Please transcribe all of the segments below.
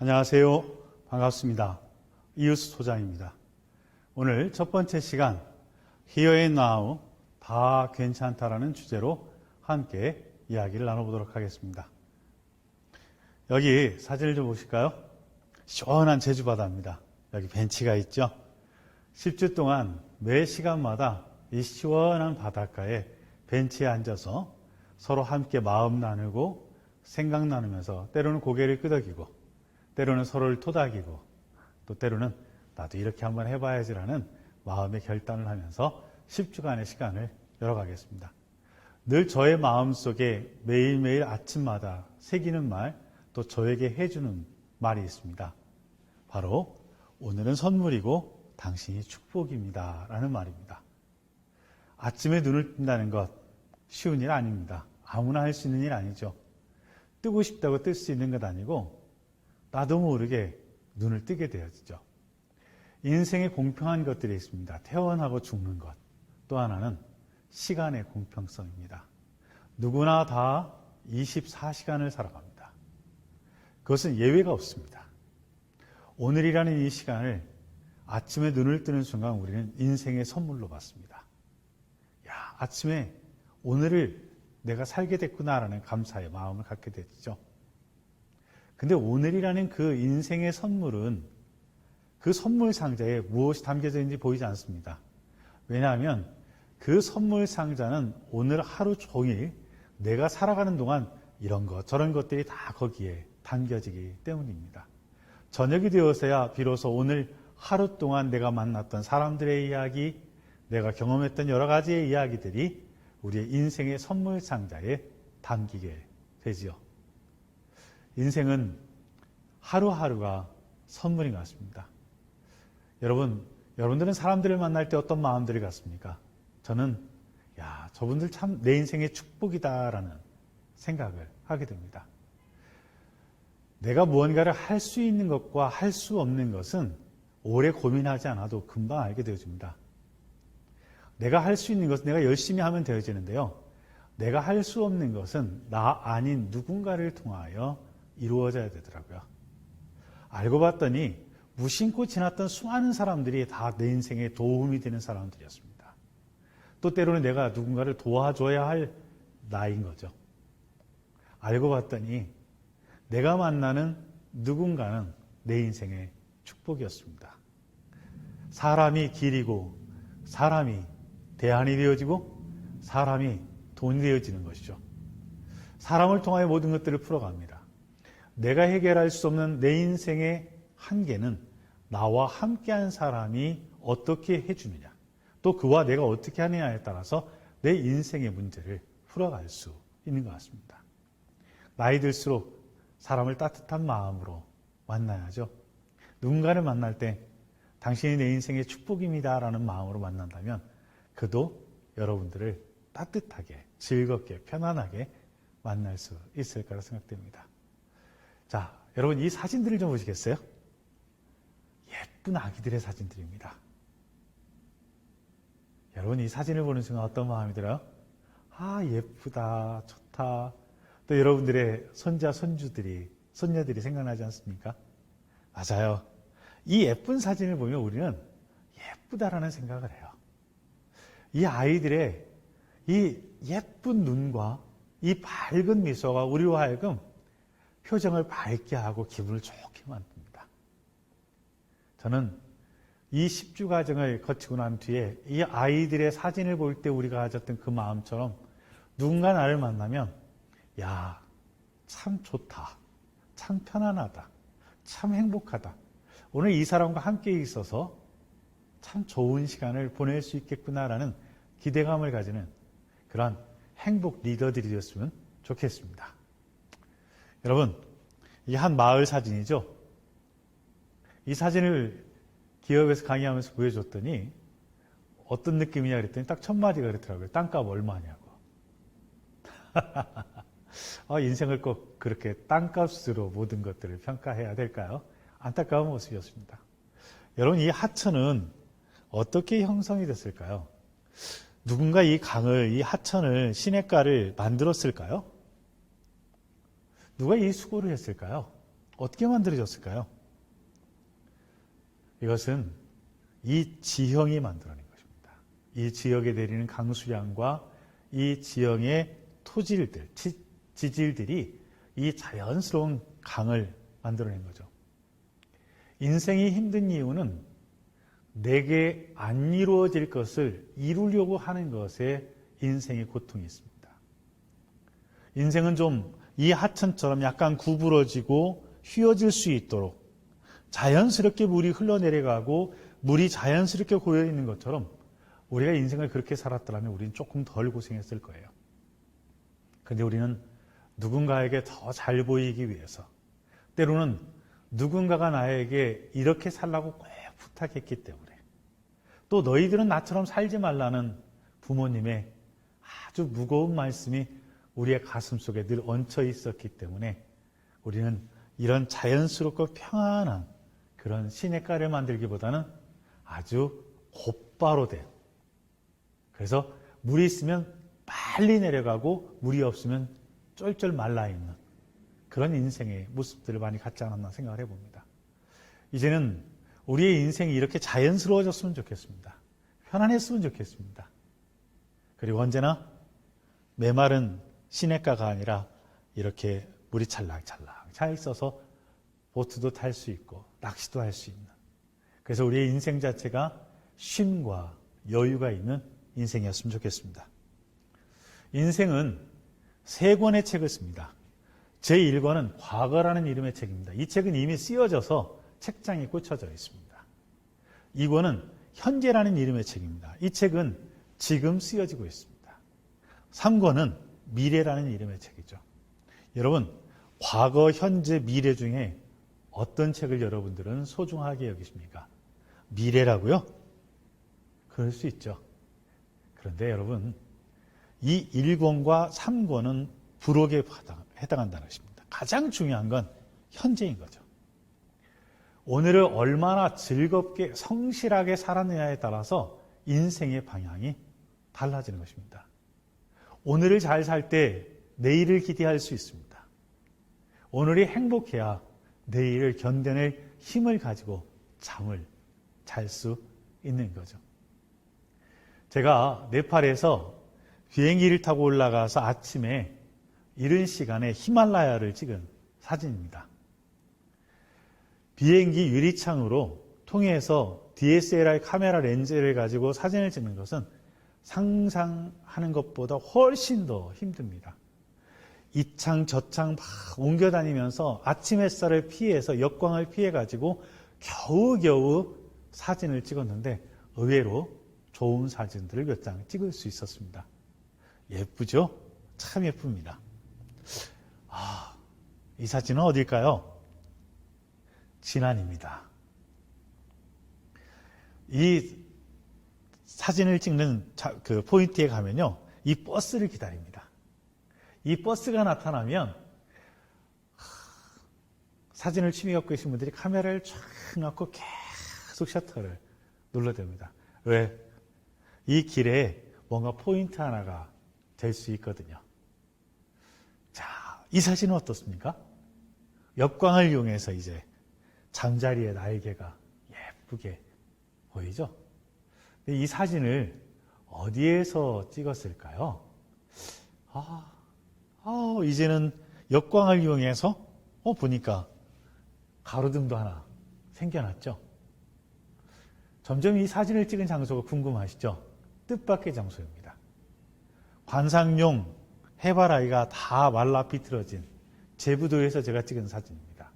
안녕하세요. 반갑습니다. 이웃 소장입니다. 오늘 첫 번째 시간 Here and Now 다 괜찮다라는 주제로 함께 이야기를 나눠보도록 하겠습니다. 여기 사진을 좀 보실까요? 시원한 제주바다입니다. 여기 벤치가 있죠. 10주 동안 매 시간마다 이 시원한 바닷가에 벤치에 앉아서 서로 함께 마음 나누고 생각 나누면서 때로는 고개를 끄덕이고 때로는 서로를 토닥이고 또 때로는 나도 이렇게 한번 해봐야지라는 마음의 결단을 하면서 10주간의 시간을 열어가겠습니다. 늘 저의 마음속에 매일매일 아침마다 새기는 말, 또 저에게 해주는 말이 있습니다. 바로 오늘은 선물이고 당신이 축복입니다 라는 말입니다. 아침에 눈을 뜬다는 것 쉬운 일 아닙니다. 아무나 할 수 있는 일 아니죠. 뜨고 싶다고 뜰 수 있는 것 아니고 나도 모르게 눈을 뜨게 되어지죠. 인생에 공평한 것들이 있습니다. 태어나고 죽는 것. 또 하나는 시간의 공평성입니다. 누구나 다 24시간을 살아갑니다. 그것은 예외가 없습니다. 오늘이라는 이 시간을 아침에 눈을 뜨는 순간 우리는 인생의 선물로 받습니다. 야, 아침에 오늘을 내가 살게 됐구나라는 감사의 마음을 갖게 되죠. 근데 오늘이라는 그 인생의 선물은 그 선물 상자에 무엇이 담겨져 있는지 보이지 않습니다. 왜냐하면 그 선물 상자는 오늘 하루 종일 내가 살아가는 동안 이런 것 저런 것들이 다 거기에 담겨지기 때문입니다. 저녁이 되어서야 비로소 오늘 하루 동안 내가 만났던 사람들의 이야기, 내가 경험했던 여러 가지의 이야기들이 우리의 인생의 선물 상자에 담기게 되지요. 인생은 하루하루가 선물인 것 같습니다. 여러분들은 사람들을 만날 때 어떤 마음들이 갖습니까? 저는 저분들 참 내 인생의 축복이다라는 생각을 하게 됩니다. 내가 무언가를 할 수 있는 것과 할 수 없는 것은 오래 고민하지 않아도 금방 알게 되어집니다. 내가 할 수 있는 것은 내가 열심히 하면 되어지는데요. 내가 할 수 없는 것은 나 아닌 누군가를 통하여 이루어져야 되더라고요. 알고 봤더니 무심코 지났던 수많은 사람들이 다 내 인생에 도움이 되는 사람들이었습니다. 또 때로는 내가 누군가를 도와줘야 할 나인 거죠. 알고 봤더니 내가 만나는 누군가는 내 인생의 축복이었습니다. 사람이 길이고 사람이 대안이 되어지고 사람이 돈이 되어지는 것이죠. 사람을 통하여 모든 것들을 풀어갑니다. 내가 해결할 수 없는 내 인생의 한계는 나와 함께한 사람이 어떻게 해주느냐, 또 그와 내가 어떻게 하느냐에 따라서 내 인생의 문제를 풀어갈 수 있는 것 같습니다. 나이 들수록 사람을 따뜻한 마음으로 만나야죠. 누군가를 만날 때 당신이 내 인생의 축복입니다 라는 마음으로 만난다면 그도 여러분들을 따뜻하게, 즐겁게, 편안하게 만날 수 있을 거라 생각됩니다. 자, 여러분 이 사진들을 좀 보시겠어요? 예쁜 아기들의 사진들입니다. 여러분 이 사진을 보는 순간 어떤 마음이 들어요? 아, 예쁘다, 좋다. 또 여러분들의 손자, 손녀들이 생각나지 않습니까? 맞아요. 이 예쁜 사진을 보면 우리는 예쁘다라는 생각을 해요. 이 아이들의 이 예쁜 눈과 이 밝은 미소가 우리로 하여금 표정을 밝게 하고 기분을 좋게 만듭니다. 저는 이 10주 과정을 거치고 난 뒤에 이 아이들의 사진을 볼 때 우리가 가졌던 그 마음처럼 누군가 나를 만나면 참 좋다, 참 편안하다, 참 행복하다. 오늘 이 사람과 함께 있어서 참 좋은 시간을 보낼 수 있겠구나라는 기대감을 가지는 그런 행복 리더들이 되었으면 좋겠습니다. 여러분, 이 한 마을 사진이죠. 이 사진을 기업에서 강의하면서 보여줬더니 어떤 느낌이냐 그랬더니 딱 첫 마디가 그렇더라고요. 땅값 얼마냐고. 인생을 꼭 그렇게 땅값으로 모든 것들을 평가해야 될까요? 안타까운 모습이었습니다. 여러분, 이 하천은 어떻게 형성이 됐을까요? 누군가 이 강을, 이 하천을, 시냇가를 만들었을까요? 누가 이 수고를 했을까요? 어떻게 만들어졌을까요? 이것은 이 지형이 만들어낸 것입니다. 이 지역에 내리는 강수량과 이 지형의 토질들, 지질들이 이 자연스러운 강을 만들어낸 거죠. 인생이 힘든 이유는 내게 안 이루어질 것을 이루려고 하는 것에 인생의 고통이 있습니다. 인생은 좀 이 하천처럼 약간 구부러지고 휘어질 수 있도록 자연스럽게 물이 흘러내려가고 물이 자연스럽게 고여있는 것처럼 우리가 인생을 그렇게 살았더라면 우리는 조금 덜 고생했을 거예요. 그런데 우리는 누군가에게 더 잘 보이기 위해서, 때로는 누군가가 나에게 이렇게 살라고 꼭 부탁했기 때문에, 또 너희들은 나처럼 살지 말라는 부모님의 아주 무거운 말씀이 우리의 가슴 속에 늘 얹혀 있었기 때문에 우리는 이런 자연스럽고 평안한 그런 시냇가를 만들기보다는 아주 곧바로 된, 그래서 물이 있으면 빨리 내려가고 물이 없으면 쫄쫄 말라있는 그런 인생의 모습들을 많이 갖지 않았나 생각을 해봅니다. 이제는 우리의 인생이 이렇게 자연스러워졌으면 좋겠습니다. 편안했으면 좋겠습니다. 그리고 언제나 메마른 시냇가가 아니라 이렇게 물이 찰랑찰랑 차 있어서 보트도 탈 수 있고 낚시도 할 수 있는, 그래서 우리의 인생 자체가 쉼과 여유가 있는 인생이었으면 좋겠습니다. 인생은 3권의 책을 씁니다. 제1권은 과거라는 이름의 책입니다. 이 책은 이미 쓰여져서 책장에 꽂혀져 있습니다. 2권은 현재라는 이름의 책입니다. 이 책은 지금 쓰여지고 있습니다. 3권은 미래라는 이름의 책이죠. 여러분, 과거, 현재, 미래 중에 어떤 책을 여러분들은 소중하게 여기십니까? 미래라고요? 그럴 수 있죠. 그런데 여러분, 이 1권과 3권은 부록에 해당한다는 것입니다. 가장 중요한 건 현재인 거죠. 오늘을 얼마나 즐겁게 성실하게 살았느냐에 따라서 인생의 방향이 달라지는 것입니다. 오늘을 잘 살 때 내일을 기대할 수 있습니다. 오늘이 행복해야 내일을 견뎌낼 힘을 가지고 잠을 잘 수 있는 거죠. 제가 네팔에서 비행기를 타고 올라가서 아침에 이른 시간에 히말라야를 찍은 사진입니다. 비행기 유리창으로 통해서 DSLR 카메라 렌즈를 가지고 사진을 찍는 것은 상상하는 것보다 훨씬 더 힘듭니다. 이 창 저 창 막 옮겨 다니면서 아침 햇살을 피해서 역광을 피해 가지고 겨우겨우 사진을 찍었는데 의외로 좋은 사진들을 몇 장 찍을 수 있었습니다. 예쁘죠? 참 예쁩니다. 이 사진은 어딜까요? 진안입니다. 이 사진을 찍는 그 포인트에 가면요, 이 버스를 기다립니다. 이 버스가 나타나면 사진을 취미 갖고 계신 분들이 카메라를 쫙 놓고 계속 셔터를 눌러댑니다. 왜? 이 길에 뭔가 포인트 하나가 될 수 있거든요. 자, 이 사진은 어떻습니까? 역광을 이용해서 이제 잠자리의 날개가 예쁘게 보이죠? 이 사진을 어디에서 찍었을까요? 이제는 역광을 이용해서 보니까 가로등도 하나 생겨났죠? 점점 이 사진을 찍은 장소가 궁금하시죠? 뜻밖의 장소입니다. 관상용 해바라기가 다 말라 비틀어진 제부도에서 제가 찍은 사진입니다.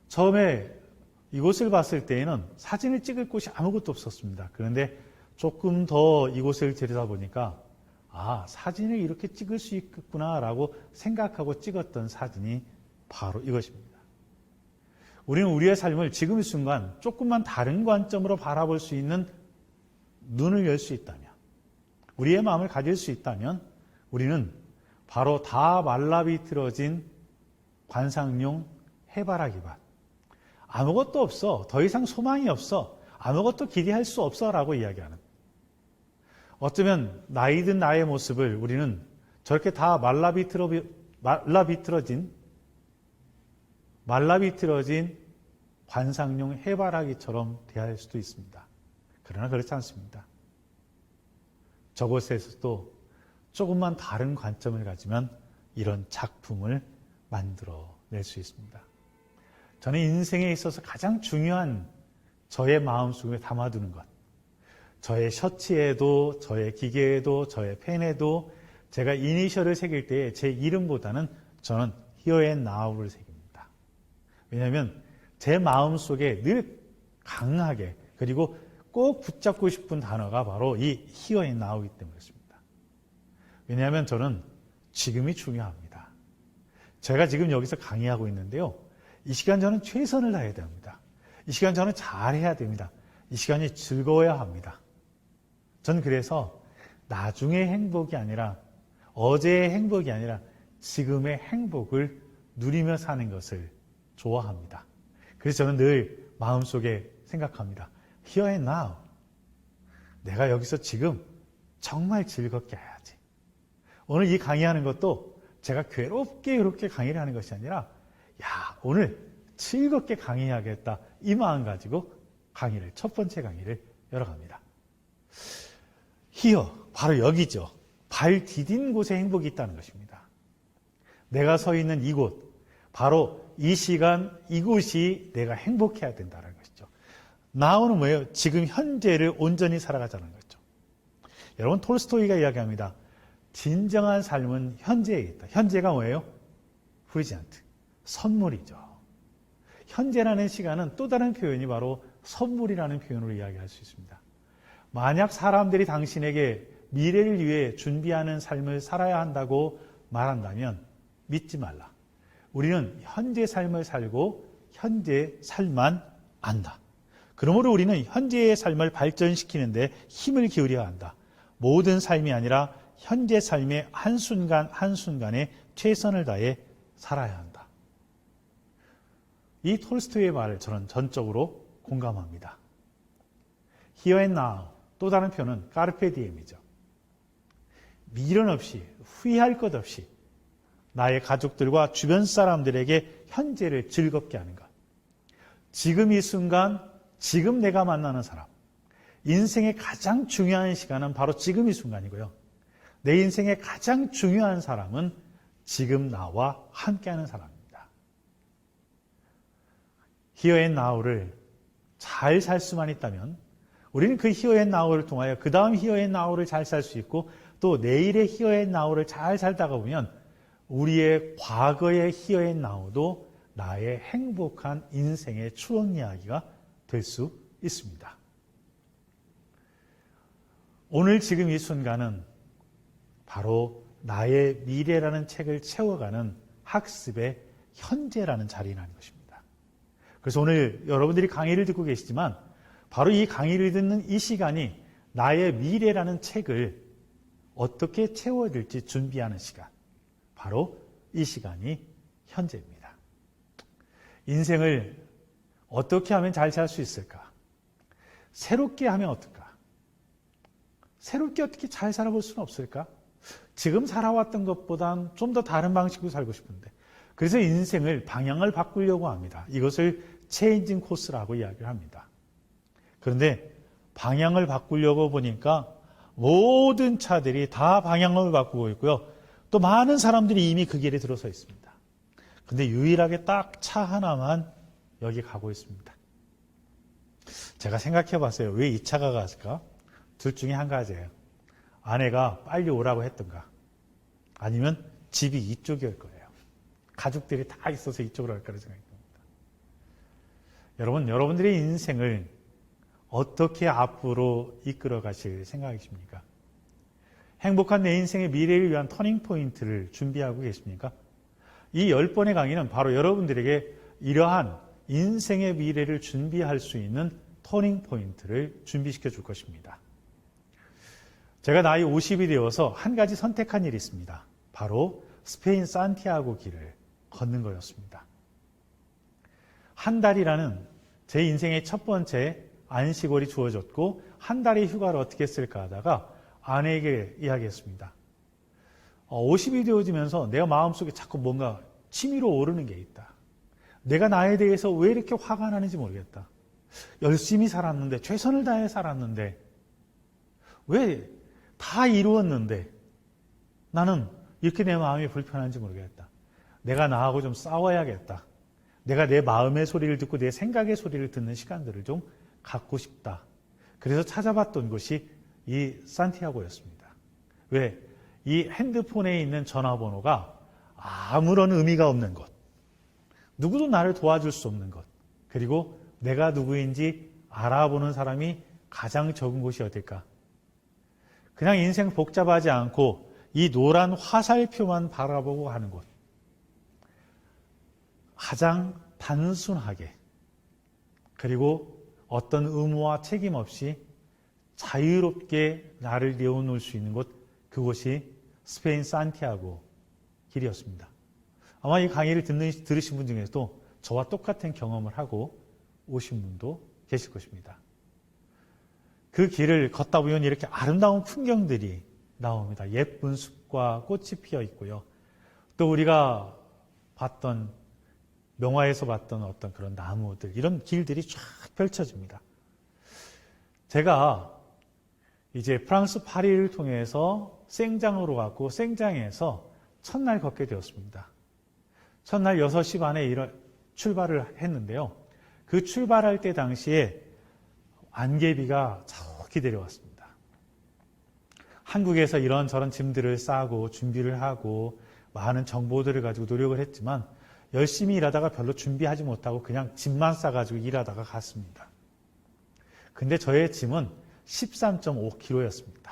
처음에 이곳을 봤을 때에는 사진을 찍을 곳이 아무것도 없었습니다. 그런데 조금 더 이곳을 들여다보니까 사진을 이렇게 찍을 수 있겠구나라고 생각하고 찍었던 사진이 바로 이것입니다. 우리는 우리의 삶을 지금 이 순간 조금만 다른 관점으로 바라볼 수 있는 눈을 열 수 있다면, 우리의 마음을 가질 수 있다면 우리는 바로 다 말라비틀어진 관상용 해바라기밭, 아무것도 없어, 더 이상 소망이 없어, 아무것도 기대할 수 없어 라고 이야기하는, 어쩌면 나이 든 나의 모습을 우리는 저렇게 다 말라비틀어진 말라비틀어진 관상용 해바라기처럼 대할 수도 있습니다. 그러나 그렇지 않습니다. 저곳에서도 조금만 다른 관점을 가지면 이런 작품을 만들어낼 수 있습니다. 저는 인생에 있어서 가장 중요한 저의 마음속에 담아두는 것, 저의 셔츠에도, 저의 기계에도, 저의 펜에도 제가 이니셜을 새길 때에 제 이름보다는 저는 Here and Now를 새깁니다. 왜냐하면 제 마음속에 늘 강하게 그리고 꼭 붙잡고 싶은 단어가 바로 이 Here and Now이기 때문에 그렇습니다. 왜냐하면 저는 지금이 중요합니다. 제가 지금 여기서 강의하고 있는데요. 이 시간 저는 최선을 다해야 됩니다. 이 시간 저는 잘해야 됩니다. 이 시간이 즐거워야 합니다. 전 그래서 나중의 행복이 아니라 어제의 행복이 아니라 지금의 행복을 누리며 사는 것을 좋아합니다. 그래서 저는 늘 마음속에 생각합니다. Here and now. 내가 여기서 지금 정말 즐겁게 해야지. 오늘 이 강의하는 것도 제가 괴롭게 이렇게 강의를 하는 것이 아니라 오늘 즐겁게 강의해야겠다. 이 마음 가지고 첫 번째 강의를 열어갑니다. Here, 바로 여기죠. 발 디딘 곳에 행복이 있다는 것입니다. 내가 서 있는 이곳, 바로 이 시간, 이곳이 내가 행복해야 된다는 것이죠. now는 뭐예요? 지금 현재를 온전히 살아가자는 거죠. 여러분, 톨스토이가 이야기합니다. 진정한 삶은 현재에 있다. 현재가 뭐예요? 프리젠트, 선물이죠. 현재라는 시간은 또 다른 표현이 바로 선물이라는 표현으로 이야기할 수 있습니다. 만약 사람들이 당신에게 미래를 위해 준비하는 삶을 살아야 한다고 말한다면 믿지 말라. 우리는 현재 삶을 살고 현재 삶만 안다. 그러므로 우리는 현재의 삶을 발전시키는 데 힘을 기울여야 한다. 모든 삶이 아니라 현재 삶의 한순간 한순간에 최선을 다해 살아야 한다. 이 톨스토이의 말을 저는 전적으로 공감합니다. Here and now, 또 다른 표현은 카르페 디엠이죠. 미련 없이, 후회할 것 없이 나의 가족들과 주변 사람들에게 현재를 즐겁게 하는 것. 지금 이 순간, 지금 내가 만나는 사람. 인생의 가장 중요한 시간은 바로 지금 이 순간이고요. 내 인생의 가장 중요한 사람은 지금 나와 함께하는 사람입니다. Here and Now를 잘 살 수만 있다면 우리는 그 Here and Now를 통하여 그 다음 Here and Now를 잘 살 수 있고 또 내일의 Here and Now를 잘 살다가 보면 우리의 과거의 Here and Now도 나의 행복한 인생의 추억 이야기가 될 수 있습니다. 오늘 지금 이 순간은 바로 나의 미래라는 책을 채워가는 학습의 현재라는 자리라는 것입니다. 그래서 오늘 여러분들이 강의를 듣고 계시지만 바로 이 강의를 듣는 이 시간이 나의 미래라는 책을 어떻게 채워질지 준비하는 시간. 바로 이 시간이 현재입니다. 인생을 어떻게 하면 잘 살 수 있을까? 새롭게 하면 어떨까? 새롭게 어떻게 잘 살아볼 수는 없을까? 지금 살아왔던 것보단 좀 더 다른 방식으로 살고 싶은데. 그래서 인생을 방향을 바꾸려고 합니다. 이것을 체인징 코스라고 이야기를 합니다. 그런데 방향을 바꾸려고 보니까 모든 차들이 다 방향을 바꾸고 있고요. 또 많은 사람들이 이미 그 길에 들어서 있습니다. 근데 유일하게 딱 차 하나만 여기 가고 있습니다. 제가 생각해 봤어요. 왜 이 차가 갔을까? 둘 중에 한 가지예요. 아내가 빨리 오라고 했던가 아니면 집이 이쪽일 거예요. 가족들이 다 있어서 이쪽으로 갈 거라는 생각이 듭니다. 여러분, 여러분들의 인생을 어떻게 앞으로 이끌어 가실 생각이십니까? 행복한 내 인생의 미래를 위한 터닝 포인트를 준비하고 계십니까? 이 10번의 강의는 바로 여러분들에게 이러한 인생의 미래를 준비할 수 있는 터닝 포인트를 준비시켜 줄 것입니다. 제가 나이 50이 되어서 한 가지 선택한 일이 있습니다. 바로 스페인 산티아고 길을 걷는 거였습니다. 한 달이라는 제 인생의 첫 번째 안식월이 주어졌고 한 달의 휴가를 어떻게 쓸까 하다가 아내에게 이야기했습니다. 50이 되어지면서 내가 마음속에 자꾸 뭔가 치밀어 오르는 게 있다. 내가 나에 대해서 왜 이렇게 화가 나는지 모르겠다. 열심히 살았는데, 최선을 다해 살았는데, 왜 다 이루었는데 나는 이렇게 내 마음이 불편한지 모르겠다. 내가 나하고 좀 싸워야겠다. 내가 내 마음의 소리를 듣고 내 생각의 소리를 듣는 시간들을 좀 갖고 싶다. 그래서 찾아봤던 곳이 이 산티아고였습니다. 왜? 이 핸드폰에 있는 전화번호가 아무런 의미가 없는 것, 누구도 나를 도와줄 수 없는 것, 그리고 내가 누구인지 알아보는 사람이 가장 적은 곳이 어딜까? 그냥 인생 복잡하지 않고 이 노란 화살표만 바라보고 가는 곳. 가장 단순하게, 그리고 어떤 의무와 책임 없이 자유롭게 나를 내어놓을 수 있는 곳, 그곳이 스페인 산티아고 길이었습니다. 아마 이 강의를 들으신 분 중에서도 저와 똑같은 경험을 하고 오신 분도 계실 것입니다. 그 길을 걷다 보면 이렇게 아름다운 풍경들이 나옵니다. 예쁜 숲과 꽃이 피어 있고요. 또 우리가 봤던, 명화에서 봤던 어떤 그런 나무들, 이런 길들이 쫙 펼쳐집니다. 제가 이제 프랑스 파리를 통해서 생장으로 갔고, 생장에서 첫날 걷게 되었습니다. 첫날 6시 반에 출발을 했는데요. 그 출발할 때 당시에 안개비가 저기 내려왔습니다. 한국에서 이런저런 짐들을 싸고 준비를 하고 많은 정보들을 가지고 노력을 했지만 열심히 일하다가 별로 준비하지 못하고 그냥 짐만 싸가지고 일하다가 갔습니다. 근데 저의 짐은 13.5kg였습니다.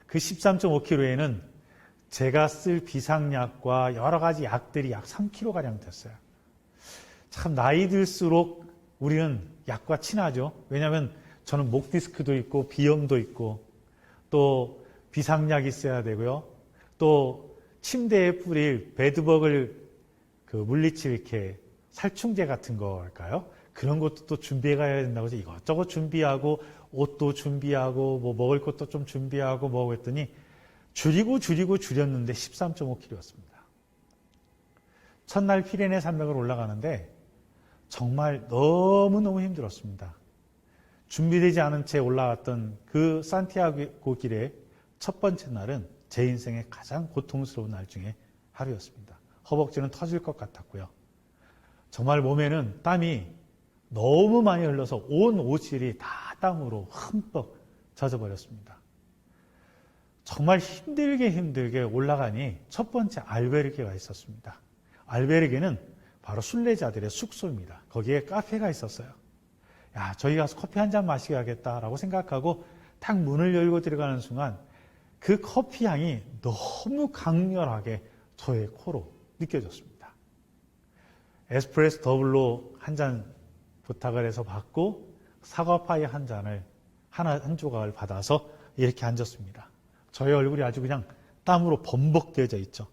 그 13.5kg에는 제가 쓸 비상약과 여러 가지 약들이 약 3kg가량 됐어요. 참 나이 들수록 우리는 약과 친하죠. 왜냐하면 저는 목 디스크도 있고 비염도 있고 또 비상약이 있어야 되고요. 또 침대에 뿌릴 베드버글 그 물리칠 이렇게 살충제 같은 거일까요? 그런 것도 또 준비해 가야 된다고 해서 이것저것 준비하고 옷도 준비하고 뭐 먹을 것도 좀 준비하고 뭐 했더니 줄였는데 13.5kg였습니다. 첫날 피레네 산맥을 올라가는데 정말 너무너무 힘들었습니다. 준비되지 않은 채 올라갔던 그 산티아고 길의 첫 번째 날은 제 인생의 가장 고통스러운 날 중에 하루였습니다. 허벅지는 터질 것 같았고요. 정말 몸에는 땀이 너무 많이 흘러서 온 옷이 다 땀으로 흠뻑 젖어버렸습니다. 정말 힘들게 올라가니 첫 번째 알베르게가 있었습니다. 알베르게는 바로 순례자들의 숙소입니다. 거기에 카페가 있었어요. 야, 저기 가서 커피 한 잔 마시겠다라고 생각하고 딱 문을 열고 들어가는 순간 그 커피 향이 너무 강렬하게 저의 코로 느껴졌습니다. 에스프레소 더블로 한 잔 부탁을 해서 받고 사과파이 한 잔을 한 조각을 받아서 이렇게 앉았습니다. 저의 얼굴이 아주 그냥 땀으로 범벅되어져 있죠.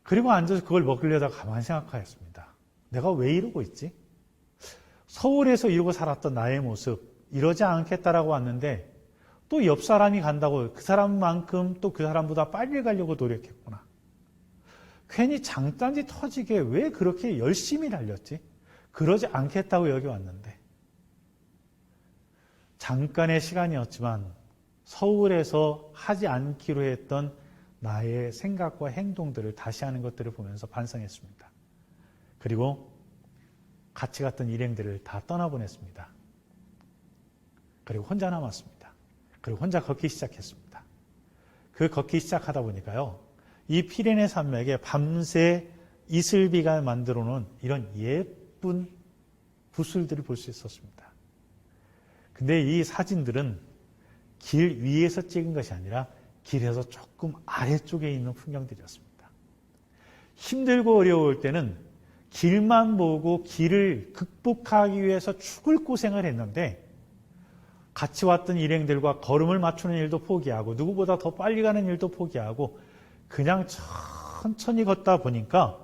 그리고 앉아서 그걸 먹으려다가 가만히 생각하였습니다. 내가 왜 이러고 있지? 서울에서 이러고 살았던 나의 모습, 이러지 않겠다라고 왔는데 또 옆 사람이 간다고 그 사람만큼 또 그 사람보다 빨리 가려고 노력했구나. 괜히 장단지 터지게 왜 그렇게 열심히 달렸지? 그러지 않겠다고 여기 왔는데. 잠깐의 시간이었지만 서울에서 하지 않기로 했던 나의 생각과 행동들을 다시 하는 것들을 보면서 반성했습니다. 그리고 같이 갔던 일행들을 다 떠나보냈습니다. 그리고 혼자 남았습니다. 그리고 혼자 걷기 시작했습니다. 그 걷기 시작하다 보니까요, 이 피레네 산맥에 밤새 이슬비가 만들어 놓은 이런 예쁜 구슬들을 볼 수 있었습니다. 근데 이 사진들은 길 위에서 찍은 것이 아니라 길에서 조금 아래쪽에 있는 풍경들이었습니다. 힘들고 어려울 때는 길만 보고 길을 극복하기 위해서 죽을 고생을 했는데 같이 왔던 일행들과 걸음을 맞추는 일도 포기하고 누구보다 더 빨리 가는 일도 포기하고 그냥 천천히 걷다 보니까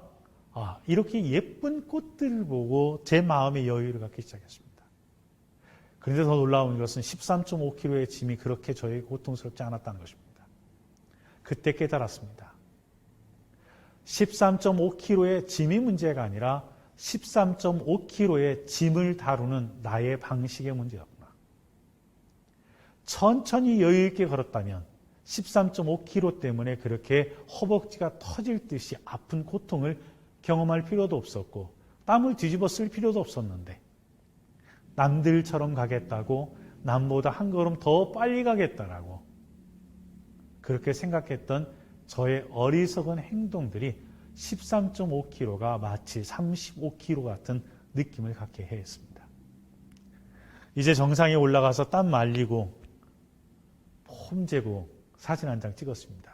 이렇게 예쁜 꽃들을 보고 제 마음의 여유를 갖기 시작했습니다. 그런데 더 놀라운 것은 13.5kg의 짐이 그렇게 저에게 고통스럽지 않았다는 것입니다. 그때 깨달았습니다. 13.5kg의 짐이 문제가 아니라 13.5kg의 짐을 다루는 나의 방식의 문제였구나. 천천히 여유 있게 걸었다면 13.5kg 때문에 그렇게 허벅지가 터질 듯이 아픈 고통을 경험할 필요도 없었고 땀을 뒤집어 쓸 필요도 없었는데 남들처럼 가겠다고 남보다 한 걸음 더 빨리 가겠다라고 그렇게 생각했던 저의 어리석은 행동들이 13.5kg가 마치 35kg 같은 느낌을 갖게 했습니다. 이제 정상에 올라가서 땀 말리고 폼 재고 사진 한 장 찍었습니다.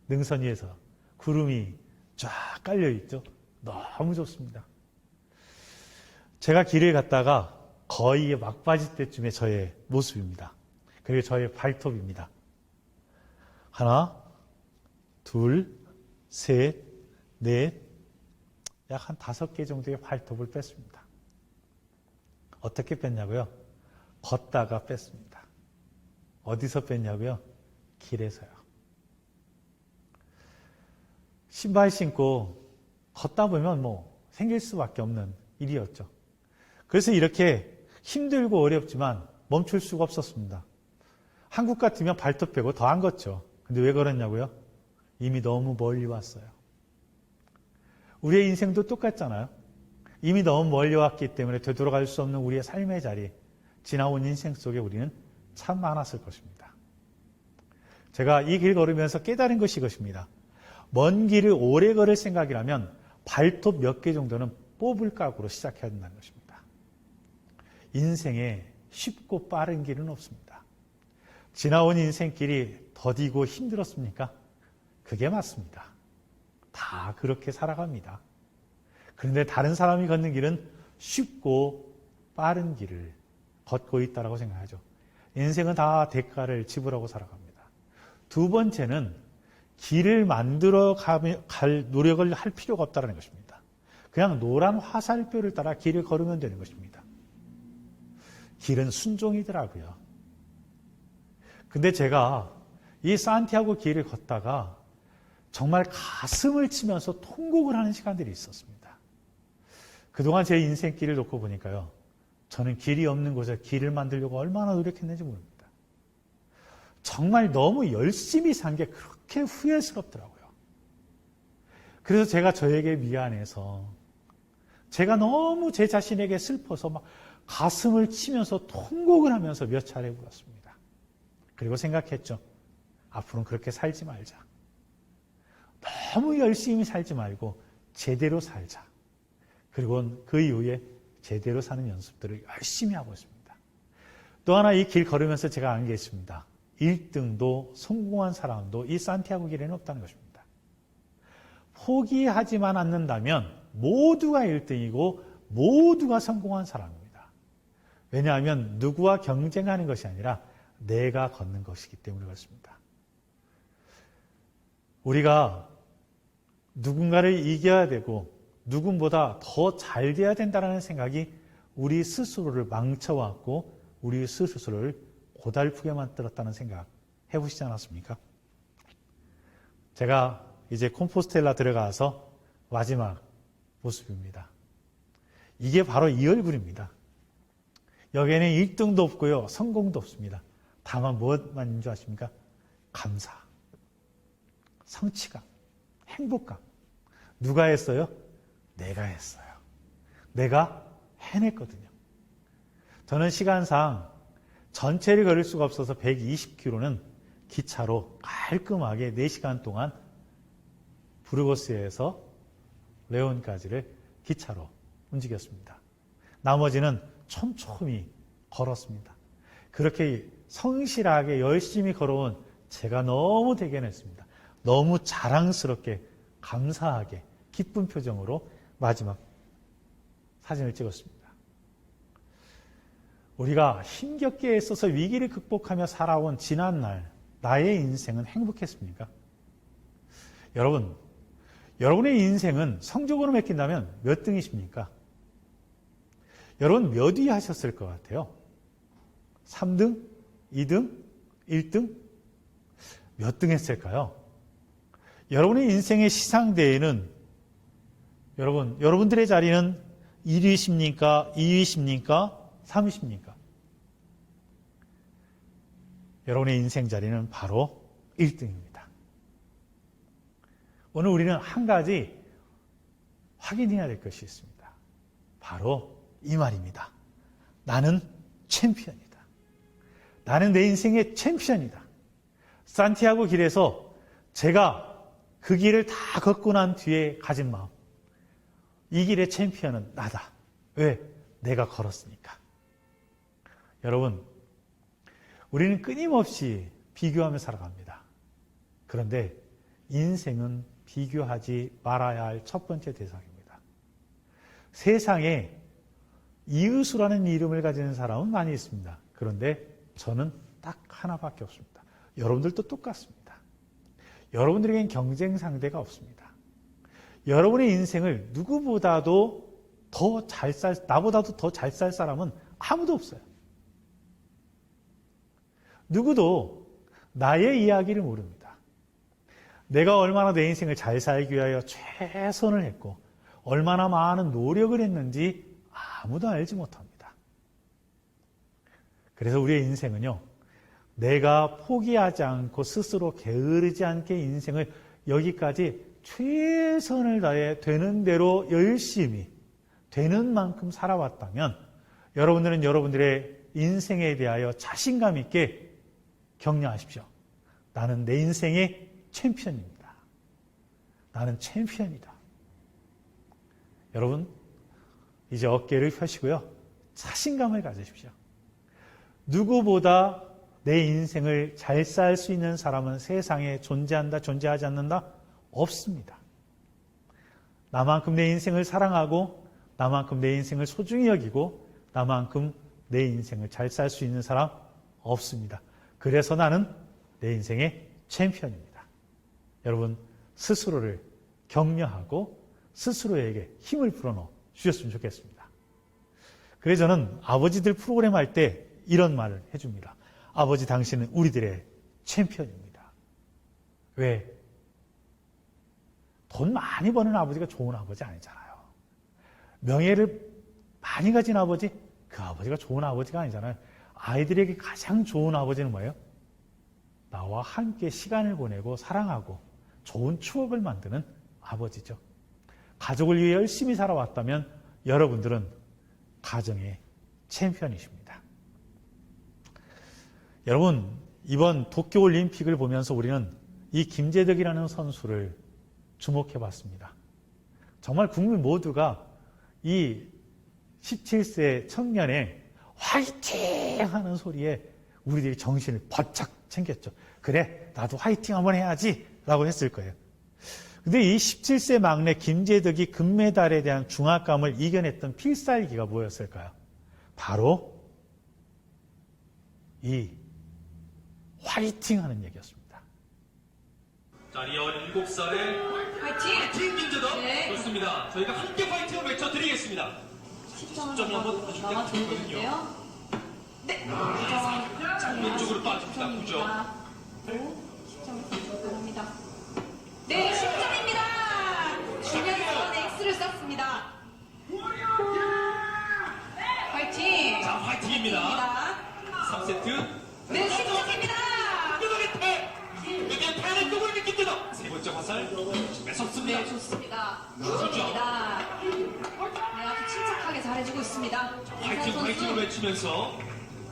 능선 위에서 구름이 쫙 깔려있죠. 너무 좋습니다. 제가 길을 갔다가 거의 막바지 때쯤에 저의 모습입니다. 그리고 저의 발톱입니다. 하나, 둘, 셋, 넷, 약 한 5개 정도의 발톱을 뺐습니다. 어떻게 뺐냐고요? 걷다가 뺐습니다. 어디서 뺐냐고요? 길에서요. 신발 신고 걷다 보면 생길 수밖에 없는 일이었죠. 그래서 이렇게 힘들고 어렵지만 멈출 수가 없었습니다. 한국 같으면 발톱 빼고 더 안 걷죠. 근데 왜 그랬냐고요? 이미 너무 멀리 왔어요. 우리의 인생도 똑같잖아요. 이미 너무 멀리 왔기 때문에 되돌아갈 수 없는 우리의 삶의 자리, 지나온 인생 속에 우리는 참 많았을 것입니다. 제가 이 길 걸으면서 깨달은 것이 이것입니다. 먼 길을 오래 걸을 생각이라면 발톱 몇 개 정도는 뽑을 각오로 시작해야 된다는 것입니다. 인생에 쉽고 빠른 길은 없습니다. 지나온 인생길이 더디고 힘들었습니까? 그게 맞습니다. 다 그렇게 살아갑니다. 그런데 다른 사람이 걷는 길은 쉽고 빠른 길을 걷고 있다고 생각하죠. 인생은 다 대가를 지불하고 살아갑니다. 두 번째는 길을 만들어 갈 노력을 할 필요가 없다는 것입니다. 그냥 노란 화살표를 따라 길을 걸으면 되는 것입니다. 길은 순종이더라고요. 근데 제가 이 산티아고 길을 걷다가 정말 가슴을 치면서 통곡을 하는 시간들이 있었습니다. 그동안 제 인생길을 놓고 보니까요. 저는 길이 없는 곳에 길을 만들려고 얼마나 노력했는지 모릅니다. 정말 너무 열심히 산 게 그렇게 후회스럽더라고요. 그래서 제가 저에게 미안해서 제가 너무 제 자신에게 슬퍼서 막 가슴을 치면서 통곡을 하면서 몇 차례 울었습니다. 그리고 생각했죠. 앞으로는 그렇게 살지 말자. 너무 열심히 살지 말고 제대로 살자. 그리고 그 이후에 제대로 사는 연습들을 열심히 하고 있습니다. 또 하나 이 길 걸으면서 제가 안 게 있습니다. 1등도 성공한 사람도 이 산티아고 길에는 없다는 것입니다. 포기하지만 않는다면 모두가 1등이고 모두가 성공한 사람입니다. 왜냐하면 누구와 경쟁하는 것이 아니라 내가 걷는 것이기 때문에 그렇습니다. 우리가 누군가를 이겨야 되고 누군보다 더 잘 돼야 된다는 생각이 우리 스스로를 망쳐왔고 우리 스스로를 고달프게 만들었다는 생각 해보시지 않았습니까? 제가 이제 콤포스텔라 들어가서 마지막 모습입니다. 이게 바로 이 얼굴입니다. 여기에는 1등도 없고요. 성공도 없습니다. 다만 무엇만인 줄 아십니까? 감사, 성취감, 행복감. 누가 했어요? 내가 했어요. 내가 해냈거든요. 저는 시간상 전체를 걸을 수가 없어서 120km는 기차로 깔끔하게 4시간 동안 부르고스에서 레온까지를 기차로 움직였습니다. 나머지는 촘촘히 걸었습니다. 그렇게 성실하게 열심히 걸어온 제가 너무 대견했습니다. 너무 자랑스럽게 감사하게 기쁜 표정으로 마지막 사진을 찍었습니다. 우리가 힘겹게 애써서 위기를 극복하며 살아온 지난날 나의 인생은 행복했습니까? 여러분, 여러분의 인생은 성적으로 맡긴다면 몇 등이십니까? 여러분 몇 위 하셨을 것 같아요? 3등? 2등? 1등? 몇 등 했을까요? 여러분의 인생의 시상대에는 여러분들의 자리는 1위십니까? 2위십니까? 3위십니까? 여러분의 인생 자리는 바로 1등입니다. 오늘 우리는 한 가지 확인해야 될 것이 있습니다. 바로 이 말입니다. 나는 챔피언이다. 나는 내 인생의 챔피언이다. 산티아고 길에서 제가 그 길을 다 걷고 난 뒤에 가진 마음. 이 길의 챔피언은 나다. 왜? 내가 걸었으니까. 여러분, 우리는 끊임없이 비교하며 살아갑니다. 그런데 인생은 비교하지 말아야 할 첫 번째 대상입니다. 세상에 이의수라는 이름을 가지는 사람은 많이 있습니다. 그런데 저는 딱 하나밖에 없습니다. 여러분들도 똑같습니다. 여러분들에겐 경쟁 상대가 없습니다. 여러분의 인생을 누구보다도 나보다도 더 잘 살 사람은 아무도 없어요. 누구도 나의 이야기를 모릅니다. 내가 얼마나 내 인생을 잘 살기 위하여 최선을 했고 얼마나 많은 노력을 했는지 아무도 알지 못합니다. 그래서 우리의 인생은요, 내가 포기하지 않고 스스로 게으르지 않게 인생을 여기까지 최선을 다해 되는 대로 열심히 되는 만큼 살아왔다면 여러분들은 여러분들의 인생에 대하여 자신감 있게 격려하십시오. 나는 내 인생의 챔피언입니다. 나는 챔피언이다. 여러분, 이제 어깨를 펴시고요. 자신감을 가지십시오. 누구보다 내 인생을 잘 살 수 있는 사람은 세상에 존재한다, 존재하지 않는다? 없습니다. 나만큼 내 인생을 사랑하고 나만큼 내 인생을 소중히 여기고 나만큼 내 인생을 잘 살 수 있는 사람 없습니다. 그래서 나는 내 인생의 챔피언입니다. 여러분, 스스로를 격려하고 스스로에게 힘을 불어넣어 주셨으면 좋겠습니다. 그래서 저는 아버지들 프로그램 할 때 이런 말을 해줍니다. 아버지, 당신은 우리들의 챔피언입니다. 왜? 돈 많이 버는 아버지가 좋은 아버지 아니잖아요. 명예를 많이 가진 아버지, 그 아버지가 좋은 아버지가 아니잖아요. 아이들에게 가장 좋은 아버지는 뭐예요? 나와 함께 시간을 보내고 사랑하고 좋은 추억을 만드는 아버지죠. 가족을 위해 열심히 살아왔다면 여러분들은 가정의 챔피언이십니다. 여러분, 이번 도쿄올림픽을 보면서 우리는 이 김재덕이라는 선수를 주목해 봤습니다. 정말 국민 모두가 이 17세 청년의 화이팅! 하는 소리에 우리들이 정신을 바짝 챙겼죠. 그래, 나도 화이팅 한번 해야지! 라고 했을 거예요. 근데 이 17세 막내 김재덕이 금메달에 대한 중압감을 이겨냈던 필살기가 뭐였을까요? 바로 이 화이팅 하는 얘기였습니다. 자, 리어 7살의 화이팅 김재덕. 네. 좋습니다. 저희가 함께 화이팅을 외쳐드리겠습니다. 10점이 한번 보실 때가 좋거든요. 네. 자, 왼쪽으로 빠집니다. 9점. 10점이 들어갑니다. 네, 10점입니다. 주면서 X를 썼습니다. 화이팅! 자, 화이팅입니다. 3세트. 네, 10점입니다. 김재덕의 패! 여기에 패는 누구를 김재덕! 세 번째 화살. 매섭습니다. 네, 좋습니다. 9점입니다. 네, 아주 침착하게 잘해주고 있습니다. 화이팅, 화이팅을 외치면서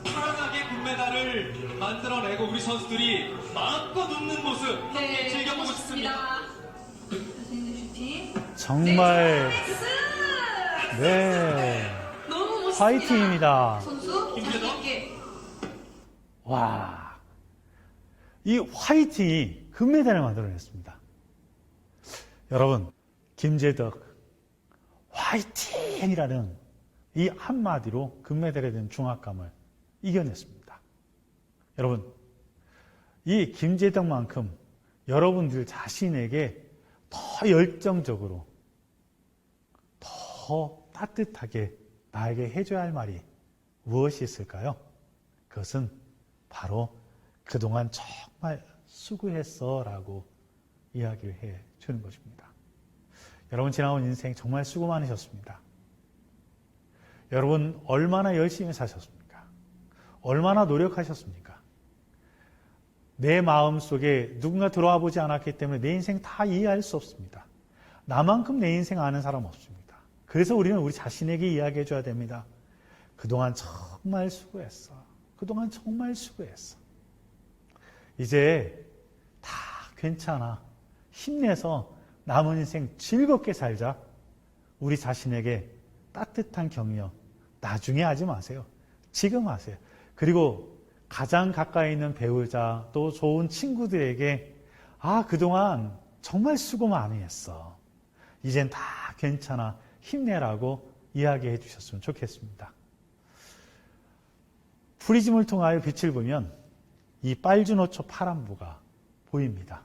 편안하게 금메달을 만들어내고 우리 선수들이 마음껏 웃는 모습 네, 즐겨보고 싶습니다. 자신있는 슈팅. 정말 네, 너무 멋있습니다. 화이팅입니다. 선수 김재덕. 자신있게. 와, 이 화이팅이 금메달을 만들어냈습니다. 여러분, 김재덕 화이팅이라는 이 한마디로 금메달에 대한 중압감을 이겨냈습니다. 여러분, 이 김재덕만큼 여러분들 자신에게 더 열정적으로 더 따뜻하게 나에게 해줘야 할 말이 무엇이 있을까요? 그것은 바로 그동안 정말 수고했어 라고 이야기를 해 주는 것입니다. 여러분 지나온 인생 정말 수고 많으셨습니다. 여러분 얼마나 열심히 사셨습니까? 얼마나 노력하셨습니까? 내 마음속에 누군가 들어와 보지 않았기 때문에 내 인생 다 이해할 수 없습니다. 나만큼 내 인생 아는 사람 없습니다. 그래서 우리는 우리 자신에게 이야기해 줘야 됩니다. 그동안 정말 수고했어. 그동안 정말 수고했어. 이제 다 괜찮아. 힘내서 남은 인생 즐겁게 살자. 우리 자신에게 따뜻한 격려 나중에 하지 마세요. 지금 하세요. 그리고 가장 가까이 있는 배우자 또 좋은 친구들에게 그동안 정말 수고 많이 했어. 이젠 다 괜찮아. 힘내라고 이야기해 주셨으면 좋겠습니다. 프리즘을 통하여 빛을 보면 이 빨주노초 파란부가 보입니다.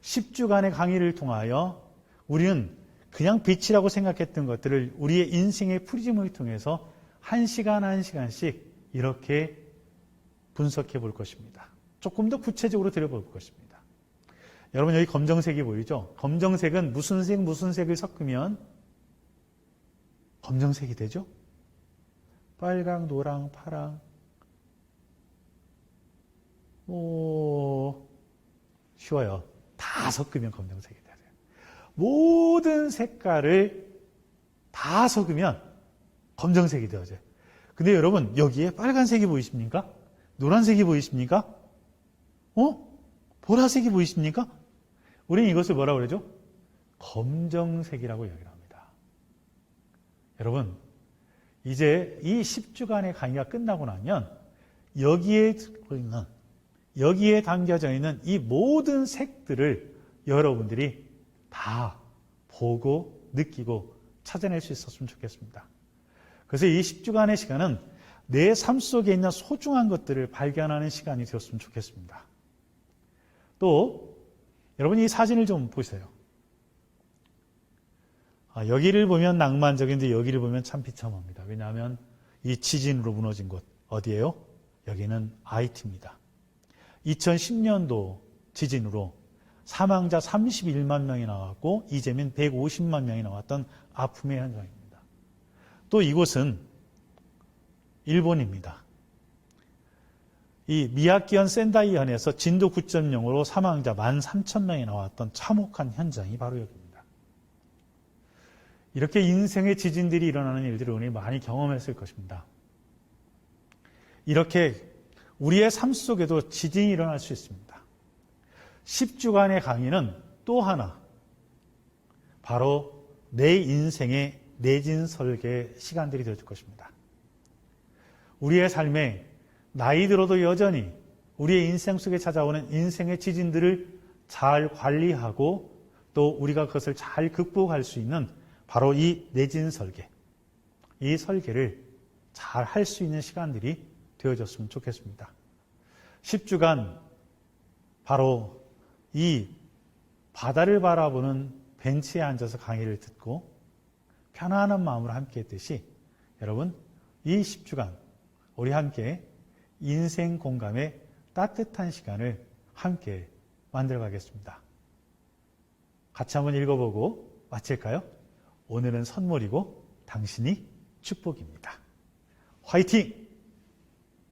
10주간의 강의를 통하여 우리는 그냥 빛이라고 생각했던 것들을 우리의 인생의 프리즘을 통해서 한 시간 한 시간씩 이렇게 분석해 볼 것입니다. 조금 더 구체적으로 들여볼 것입니다. 여러분 여기 검정색이 보이죠? 검정색은 무슨 색을 섞으면 검정색이 되죠? 빨강, 노랑, 파랑 쉬워요. 다 섞으면 검정색이 돼요. 모든 색깔을 다 섞으면 검정색이 되어져요. 근데 여러분 여기에 빨간색이 보이십니까? 노란색이 보이십니까? 보라색이 보이십니까? 우리는 이것을 뭐라고 그러죠? 검정색이라고 이야기를 합니다. 여러분 이제 이 10주간의 강의가 끝나고 나면 여기에 담겨져 있는 이 모든 색들을 여러분들이 다 보고 느끼고 찾아낼 수 있었으면 좋겠습니다. 그래서 이 10주간의 시간은 내 삶 속에 있는 소중한 것들을 발견하는 시간이 되었으면 좋겠습니다. 또 여러분 이 사진을 좀 보세요. 여기를 보면 낭만적인데 여기를 보면 참 비참합니다. 왜냐하면 이 지진으로 무너진 곳 어디예요? 여기는 IT입니다. 2010년도 지진으로 사망자 31만 명이 나왔고 이재민 150만 명이 나왔던 아픔의 현장입니다. 또 이곳은 일본입니다. 이 미야키현 센다이현에서 진도 9.0으로 사망자 13,000명이 나왔던 참혹한 현장이 바로 여기입니다. 이렇게 인생의 지진들이 일어나는 일들을 우리 많이 경험했을 것입니다. 이렇게 우리의 삶 속에도 지진이 일어날 수 있습니다. 10주간의 강의는 또 하나 바로 내 인생의 내진 설계 시간들이 될 것입니다. 우리의 삶에 나이 들어도 여전히 우리의 인생 속에 찾아오는 인생의 지진들을 잘 관리하고 또 우리가 그것을 잘 극복할 수 있는 바로 이 내진 설계, 이 설계를 잘 할 수 있는 시간들이 되어졌으면 좋겠습니다. 10주간 바로 이 바다를 바라보는 벤치에 앉아서 강의를 듣고 편안한 마음으로 함께 했듯이 여러분 이 10주간 우리 함께 인생 공감의 따뜻한 시간을 함께 만들어 가겠습니다. 같이 한번 읽어보고 마칠까요? 오늘은 선물이고 당신이 축복입니다. 화이팅!